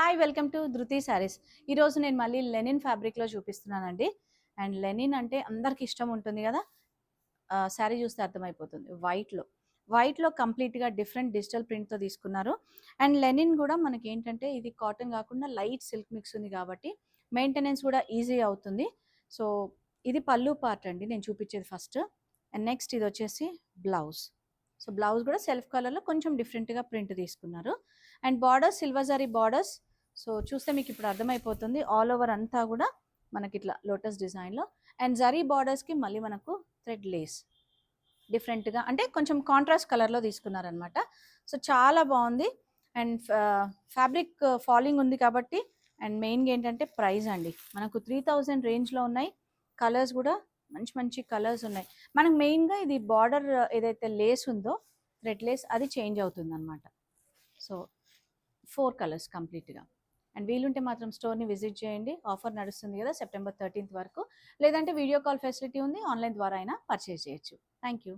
Hi welcome to ధృతి శారీస్. ఈరోజు నేను మళ్ళీ లెనిన్ ఫ్యాబ్రిక్లో చూపిస్తున్నానండి. అండ్ లెనిన్ అంటే అందరికి ఇష్టం ఉంటుంది కదా. శారీ చూస్తే అర్థమైపోతుంది. వైట్లో కంప్లీట్గా డిఫరెంట్ డిజిటల్ ప్రింట్తో తీసుకున్నారు. అండ్ లెనిన్ కూడా మనకి ఏంటంటే ఇది కాటన్ కాకుండా లైట్ సిల్క్ మిక్స్ ఉంది కాబట్టి మెయింటెనెన్స్ కూడా ఈజీ అవుతుంది. సో ఇది పళ్ళు పార్ట్ అండి నేను చూపించేది ఫస్ట్. అండ్ నెక్స్ట్ ఇది వచ్చేసి బ్లౌజ్. సో బ్లౌజ్ కూడా సెల్ఫ్ కలర్లో కొంచెం డిఫరెంట్గా ప్రింట్ తీసుకున్నారు. And borders silver zari borders. So చూస్తే మీకు ఇప్పుడు అర్థమైపోతుంది. ఆల్ ఓవర్ అంతా కూడా మనకి ఇట్లా లోటస్ డిజైన్లో. అండ్ జరీ బార్డర్స్కి మళ్ళీ మనకు థ్రెడ్ లేస్ డిఫరెంట్గా అంటే కొంచెం కాంట్రాస్ట్ కలర్లో తీసుకున్నారనమాట. సో చాలా బాగుంది. అండ్ ఫ్యాబ్రిక్ ఫాలింగ్ ఉంది కాబట్టి. అండ్ మెయిన్గా ఏంటంటే ప్రైస్ అండి, మనకు 3000 రేంజ్లో ఉన్నాయి. కలర్స్ కూడా మంచి మంచి కలర్స్ ఉన్నాయి. మనకు మెయిన్గా ఇది బార్డర్ ఏదైతే లేస్ ఉందో థ్రెడ్ లేస్ అది చేంజ్ అవుతుంది అనమాట. సో 4 కలర్స్ కంప్లీట్గా. అండ్ వీలుంటే మాత్రం స్టోర్ని విజిట్ చేయండి. ఆఫర్ నడుస్తుంది కదా సెప్టెంబర్ 13th వరకు. లేదంటే వీడియో కాల్ ఫెసిలిటీ ఉంది, ఆన్లైన్ ద్వారా అయినా పర్చేస్ చేయొచ్చు. Thank you.